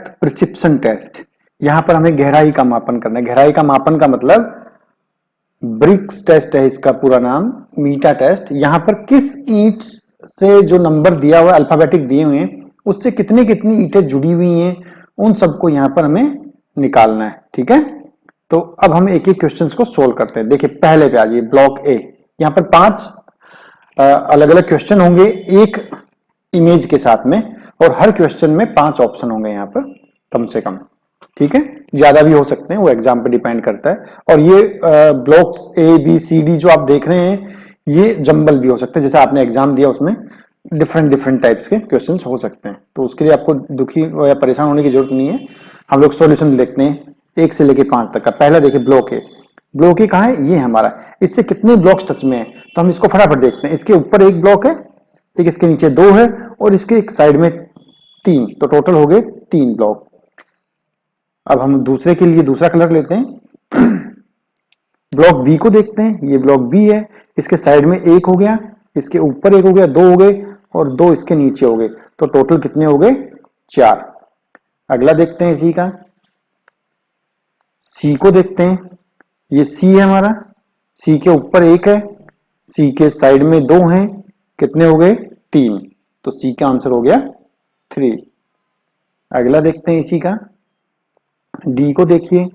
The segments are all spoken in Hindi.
Depth perception test. यहां पर हमें गहराई का मापन करना है। गहराई का मापन का मतलब ब्रिक्स टेस्ट है इसका पूरा नाम, मीटा टेस्ट। यहां पर किस ईंट से जो नंबर दिया हुआ है, अल्फाबेटिक दिए हुए हैं, उससे कितनी कितनी ईंटें जुड़ी हुई हैं, उन सबको यहां पर हमें निकालना है। ठीक है, तो अब हम एक एक क्वेश्चन को सोल्व करते हैं। देखिए पहले पे आ जाइए, ब्लॉक ए। यहां पर 5 अलग अलग क्वेश्चन होंगे एक इमेज के साथ में, और हर क्वेश्चन में 5 ऑप्शन होंगे यहां पर कम से कम। ठीक है, ज्यादा भी हो सकते हैं, वो एग्जाम पे डिपेंड करता है। और ये blocks A B C D जो आप देख रहे हैं, ये जंबल भी हो सकते हैं। जैसे आपने एग्जाम दिया उसमें डिफरेंट डिफरेंट टाइप्स के क्वेश्चंस हो सकते हैं, तो उसके लिए आपको दुखी या परेशान होने की जरूरत नहीं है। हम लोग सॉल्यूशन देखते हैं 1 से लेके 5 तक का। पहला देखिए ब्लॉक ए। ब्लॉक ए कहाँ है? ये हमारा। इससे कितने ब्लॉक्स टच में है, तो हम इसको फटाफट देखते हैं। इसके ऊपर एक ब्लॉक है, एक इसके नीचे 2 है, और इसके एक साइड में 3, तो टोटल हो गए 3 ब्लॉक। अब हम दूसरे के लिए दूसरा कलर लेते हैं। ब्लॉक बी को देखते हैं। ये ब्लॉक बी है, इसके साइड में 1 हो गया, इसके ऊपर 1 हो गया, 2 हो गए, और 2 इसके नीचे हो गए, तो टोटल कितने हो गए? 4। अगला देखते हैं इसी का, सी को देखते हैं। ये सी है हमारा, सी के ऊपर 1 है, सी के साइड में 2 हैं, कितने हो गए? 3, तो सी का आंसर हो गया 3। अगला देखते हैं इसी का, डी को देखिए।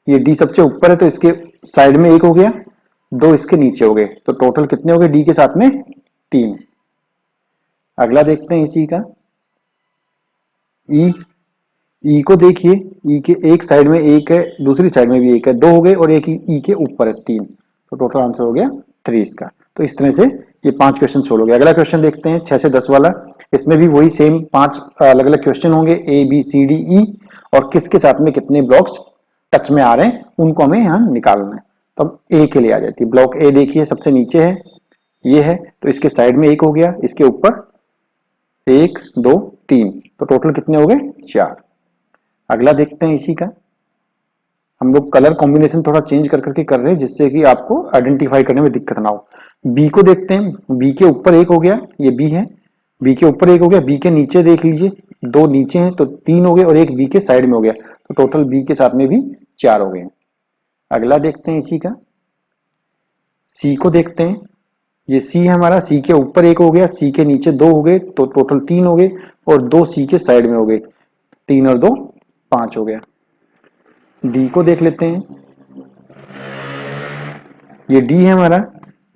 ये डी सबसे ऊपर है, तो इसके साइड में 1 हो गया, 2 इसके नीचे हो गए, तो टोटल कितने हो गए डी के साथ में? 3। अगला देखते हैं इसी का, ई। ई को देखिए, ई के एक साइड में 1 है, दूसरी साइड में भी 1 है, 2 हो गए, और एक ई के ऊपर है 3, तो टोटल आंसर हो गया 3 इसका। तो इस तरह से ये 5 क्वेश्चन सोल्व हो गया। अगला क्वेश्चन देखते हैं 6 से 10 वाला। इसमें भी वही सेम 5 अलग अलग क्वेश्चन होंगे, ए बी सी डी ई, और किसके साथ में कितने ब्लॉक्स टच में आ रहे हैं उनको हमें यहाँ निकालना है। तो अब ए के लिए आ जाती है। ब्लॉक ए देखिए सबसे नीचे है, ये है, तो इसके साइड में 1 हो गया, इसके ऊपर 1 2 3, तो टोटल कितने हो गए? 4। अगला देखते हैं इसी का, हम लोग कलर कॉम्बिनेशन थोड़ा चेंज कर करके कर रहे हैं, जिससे कि आपको आइडेंटिफाई करने में दिक्कत ना हो। बी को देखते हैं। बी के ऊपर 1 हो गया, ये बी है, बी के ऊपर 1 हो गया, बी के नीचे देख लीजिए 2 नीचे हैं, तो 3 हो गए, और एक बी के साइड में हो गया, तो टोटल बी के साथ में भी 4 हो गए। अगला देखते हैं इसी का, सी को देखते हैं। ये सी है हमारा, सी के ऊपर 1 हो गया, सी के नीचे 2 हो गए, तो टोटल 3 हो गए, और 2 सी के साइड में हो गए, 3 और 2 5 हो गया। डी को देख लेते हैं। ये डी है हमारा,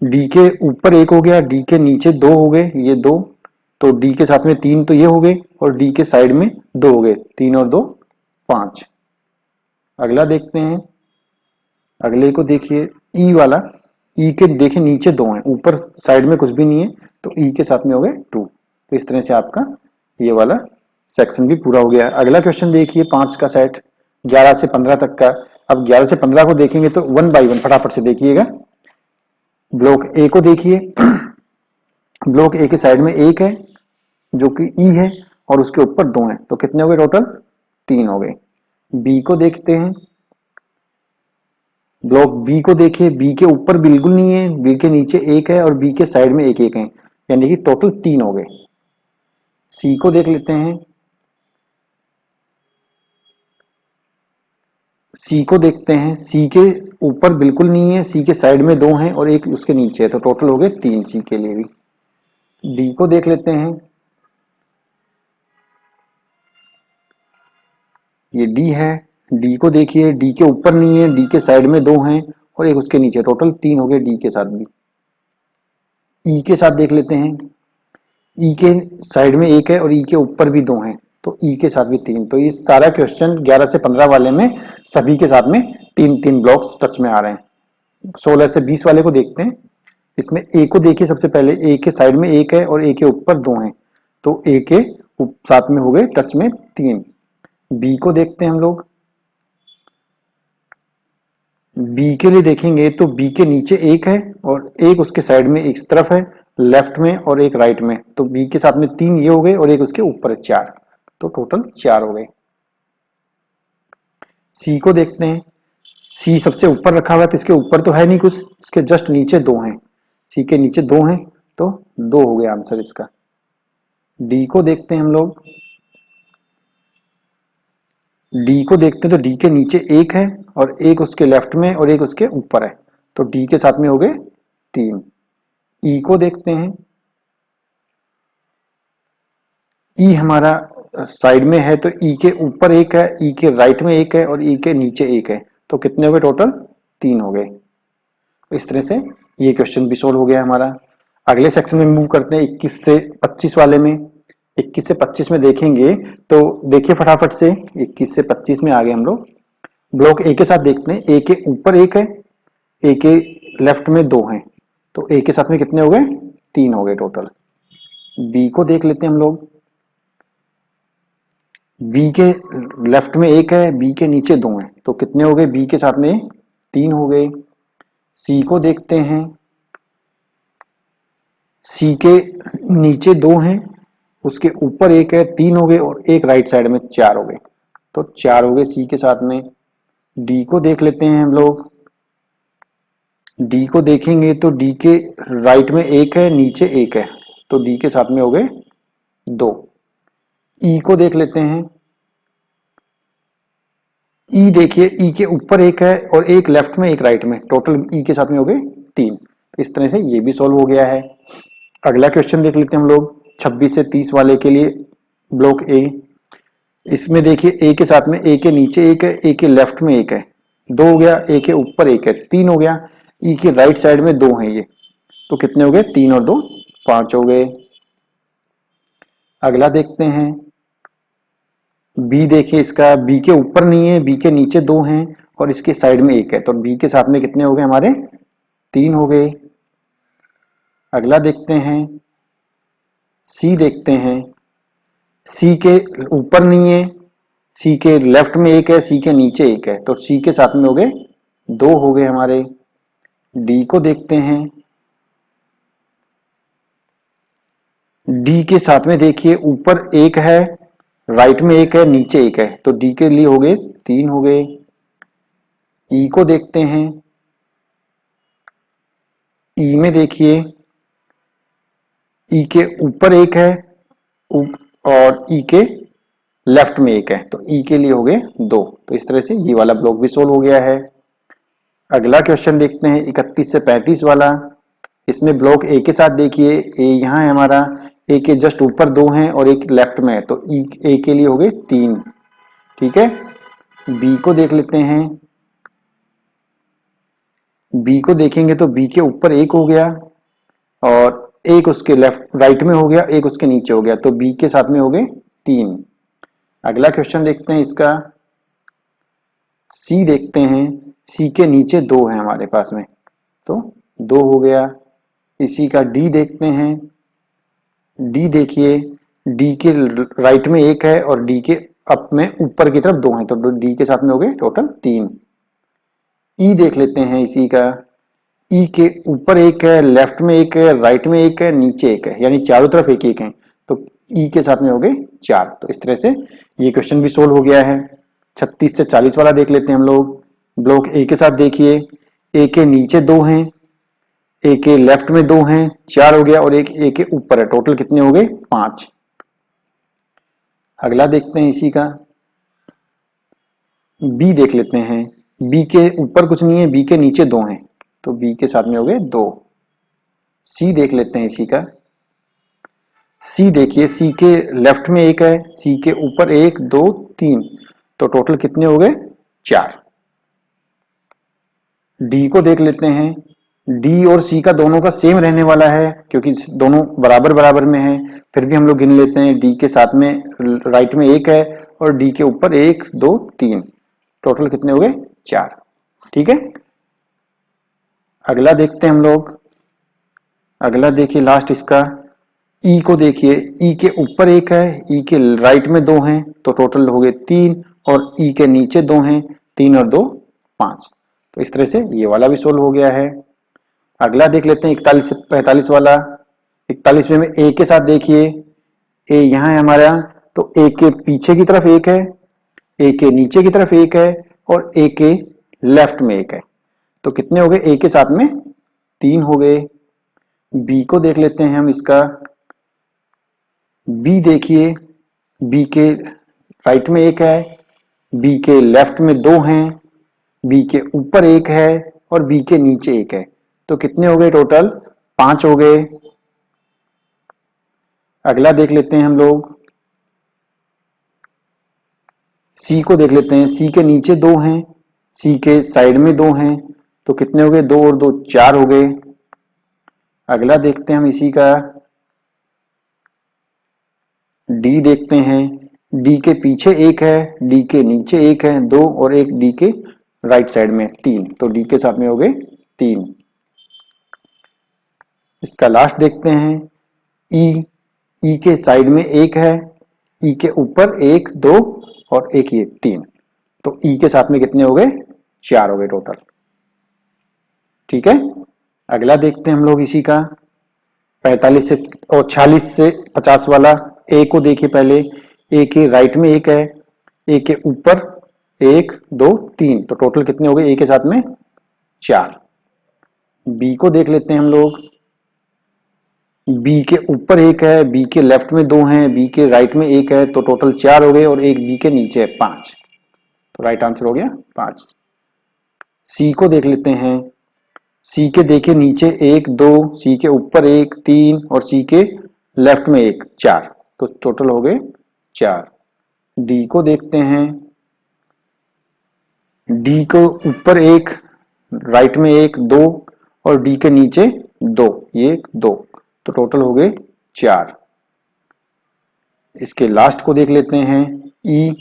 डी के ऊपर 1 हो गया, डी के नीचे 2 हो गए, ये 2, तो डी के साथ में 3 तो ये हो गए, और डी के साइड में 2 हो गए, 3 और 2 5। अगला देखते हैं, अगले को देखिए ई वाला। ई के देखिए नीचे 2 हैं, ऊपर साइड में कुछ भी नहीं है, तो ई के साथ में हो गए 2। तो इस तरह से आपका ये वाला सेक्शन भी पूरा हो गया। अगला क्वेश्चन देखिए 5 का सेट 11 से 15 तक का। अब 11 से 15 को देखेंगे तो 1 बाय 1 फटाफट से देखिएगा। ब्लॉक ए को देखिए। ब्लॉक ए के साइड में 1 है जो कि ई है, और उसके ऊपर 2 हैं, तो कितने हो गए टोटल? 3 हो गए। बी को देखते हैं। ब्लॉक बी को देखिए, बी के ऊपर बिल्कुल नहीं है, बी के नीचे 1 है, और बी के साइड में 1 है, यानी कि टोटल 3 हो गए। सी को देख लेते हैं। सी को देखते हैं, सी के ऊपर बिल्कुल नहीं है, सी के साइड में 2 हैं, और एक उसके नीचे है, तो टोटल हो गए 3 सी के लिए भी। डी को देख लेते हैं। ये डी है, डी को देखिए, डी के ऊपर नहीं है, डी के साइड में 2 हैं, और एक उसके नीचे, टोटल 3 हो गए डी के साथ भी। ई के साथ देख लेते हैं। ई के साइड में 1 है, और ई के ऊपर भी 2 हैं, तो ई के साथ भी 3। तो ये सारा क्वेश्चन 11 से 15 वाले में सभी के साथ में 3-3 ब्लॉक्स टच में आ रहे हैं। 16 से 20 वाले को देखते हैं। इसमें ए को देखिए सबसे पहले, ए के साइड में 1 है, और ए के ऊपर 2 हैं, तो ए के साथ में हो गए टच में 3। बी को देखते हैं हम लोग। बी के लिए देखेंगे तो बी के नीचे 1 है, और एक उसके साइड में एक तरफ है, लेफ्ट में, और एक राइट में, तो बी के साथ में 3 ये हो गए, और एक उसके ऊपर है 4, तो टोटल 4 हो गए। सी को देखते हैं। सी सबसे ऊपर रखा हुआ है, तो इसके ऊपर तो है नहीं कुछ, इसके जस्ट नीचे 2 हैं, सी के नीचे 2 हैं, तो 2 हो गया आंसर इसका। डी को देखते हैं हम लोग। डी को देखते हैं तो डी के नीचे एक है और एक उसके लेफ्ट में और एक उसके ऊपर है, तो डी के साथ में हो गए 3। ई को देखते हैं, ई हमारा साइड में है तो ई के ऊपर एक है, ई के राइट में एक है और ई के नीचे एक है, तो कितने हो गए टोटल? 3 हो गए। तो इस तरह से ये क्वेश्चन भी सोल्व हो गया हमारा। अगले सेक्शन में मूव करते हैं 21 से 25 वाले में। 21 से 25 में देखेंगे तो देखिए फटाफट से, 21 से 25 में आ गए हम लोग। ब्लॉक ए के साथ देखते हैं, ए के ऊपर एक है, ए के लेफ्ट में 2 हैं, तो ए के साथ में कितने हो गए? 3 हो गए टोटल। बी को देख लेते हैं हम लोग। बी के लेफ्ट में एक है, बी के नीचे 2 हैं, तो कितने हो गए? बी के साथ में 3 हो गए। सी को देखते हैं, सी के नीचे 2 हैं, उसके ऊपर एक है, 3 हो गए और एक राइट साइड में 4 हो गए, तो 4 हो गए सी के साथ में। डी को देख लेते हैं हम लोग। डी को देखेंगे तो डी के राइट में एक है, नीचे एक है, तो डी के साथ में हो गए 2। ई को देख लेते हैं। ई देखिए, ई के ऊपर एक है और एक लेफ्ट में एक राइट में, टोटल ई के साथ में हो गए 3। तो इस तरह से ये भी सॉल्व हो गया है। अगला क्वेश्चन देख लेते हैं हम लोग 26 से 30 वाले के लिए, ब्लॉक ए। इसमें देखिए ए के साथ में ए के नीचे एक है, ए के लेफ्ट में एक है, 2 हो गया, ए के ऊपर एक है, 3 हो गया, ई के राइट साइड में 2 हैं ये, तो कितने हो गए? 3 और 2 5 हो गए। अगला देखते हैं बी। देखिए इसका बी के ऊपर नहीं है, बी के नीचे 2 हैं और इसके साइड में एक है, तो बी के साथ में कितने हो गए हमारे? 3 हो गए। अगला देखते हैं सी। देखते हैं सी के ऊपर नहीं है, सी के लेफ्ट में एक है, सी के नीचे एक है, तो सी के साथ में हो गए 2 हो गए हमारे। डी को देखते हैं। डी के साथ में देखिए ऊपर एक है, राइट में एक है, नीचे एक है, तो डी के लिए हो गए 3 हो गए। ई को देखते हैं। ई में देखिए ई के ऊपर एक है और ई के लेफ्ट में एक है, तो ई के लिए हो गए 2। तो इस तरह से ये वाला ब्लॉक भी सोल्व हो गया है। अगला क्वेश्चन देखते हैं 31 से 35 वाला। इसमें ब्लॉक ए के साथ देखिए, ए यहाँ है हमारा, ए के जस्ट ऊपर 2 हैं और एक लेफ्ट में है, तो ई ए के लिए हो गए 3। ठीक है। बी को देख लेते हैं। बी को देखेंगे तो बी के ऊपर एक हो गया और एक उसके लेफ्ट राइट में हो गया, एक उसके नीचे हो गया, तो बी के साथ में हो गए 3। अगला क्वेश्चन देखते हैं इसका सी। देखते हैं सी के नीचे 2 है हमारे पास में, तो 2 हो गया। इसी का डी देखते हैं। डी देखिए डी के राइट में एक है और डी के अप में ऊपर की तरफ 2 हैं, तो डी के साथ में हो गए टोटल 3। ई देख लेते हैं इसी का। ई के ऊपर एक है, लेफ्ट में एक है, राइट में एक है, नीचे एक है, यानी चारों तरफ एक एक है, तो ई के साथ में हो गए 4। तो इस तरह से ये क्वेश्चन भी सोल्व हो गया है। 36 से 40 वाला देख लेते हैं हम लोग। ब्लॉक ए के साथ देखिए, ए के नीचे 2 हैं, ए के लेफ्ट में 2 हैं, 4 हो गया और एक ए के ऊपर है, टोटल कितने हो गए? 5। अगला देखते हैं इसी का बी। देख लेते हैं बी के ऊपर कुछ नहीं है, बी के नीचे 2 हैं, तो बी के साथ में हो गए 2। सी देख लेते हैं इसी का। सी देखिए सी के लेफ्ट में एक है, सी के ऊपर 1 2 3, तो टोटल कितने हो गए? 4। डी को देख लेते हैं। डी और सी का दोनों का सेम रहने वाला है क्योंकि दोनों बराबर बराबर में है, फिर भी हम लोग गिन लेते हैं। डी के साथ में राइट में 1 है और डी के ऊपर 1 2 3, टोटल कितने हो गए? 4। ठीक है। अगला देखते हैं हम लोग। अगला देखिए लास्ट इसका ई को देखिए, ई के ऊपर 1 है, ई के राइट में 2 हैं, तो टोटल हो गए 3 और ई के नीचे 2 हैं, 3 और 2 5। तो इस तरह से ये वाला भी सोल्व हो गया है। अगला देख लेते हैं 41 से 45 वाला। 41 में ए के साथ देखिए, ए यहाँ है हमारा, तो ए के पीछे की तरफ 1 है, ए के नीचे की तरफ 1 है और ए के लेफ्ट में 1 है, तो कितने हो गए? ए के साथ में 3 हो गए। बी को देख लेते हैं हम इसका। बी देखिए, बी के राइट में 1 है, बी के लेफ्ट में 2 हैं, बी के ऊपर 1 है और बी के नीचे 1 है। तो कितने हो गए टोटल? 5 हो गए। अगला देख लेते हैं हम लोग, सी को देख लेते हैं। सी के नीचे 2 हैं, सी के साइड में 2 हैं, तो कितने हो गए? 2 और 2 4 हो गए। अगला देखते हैं हम इसी का, डी देखते हैं। डी के पीछे 1 है, डी के नीचे 1 है, 2 और 1 डी के राइट साइड में 3, तो डी के साथ में हो गए 3। इसका लास्ट देखते हैं, ई। ई के साइड में 1 है, ई के ऊपर 1 2 और 1 ये 3, तो ई के साथ में कितने हो गए? 4 हो गए टोटल। ठीक है, अगला देखते हैं हम लोग इसी का, 45 से और 46 से 50 वाला। ए को देखिए पहले, ए के राइट में 1 है, ए के ऊपर 1 2 3, तो टोटल कितने हो गए? ए के साथ में 4। बी को देख लेते हैं हम लोग, बी के ऊपर 1 है, बी के लेफ्ट में 2 हैं, बी के राइट में 1 है, तो टोटल 4 हो गए और एक बी के नीचे है 5, तो राइट आंसर हो गया 5। सी को देख लेते हैं, सी के देखिए नीचे 1 2, सी के ऊपर 1 3 और सी के लेफ्ट में 1 4, तो टोटल हो गए 4। डी को देखते हैं, डी को ऊपर 1, राइट में 1 2 और डी के नीचे 2, ये 2, तो टोटल हो गए 4। इसके लास्ट को देख लेते हैं, ई।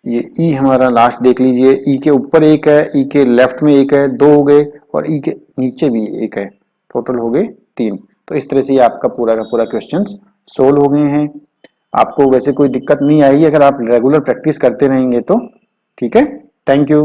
ये ई हमारा लास्ट देख लीजिए, ई के ऊपर 1 है, ई के लेफ्ट में 1 है, 2 हो गए और ई के नीचे भी 1 है, टोटल हो गए 3। तो इस तरह से आपका पूरा का पूरा क्वेश्चन सोल्व हो गए हैं। आपको वैसे कोई दिक्कत नहीं आएगी अगर आप रेगुलर प्रैक्टिस करते रहेंगे तो। ठीक है, थैंक यू।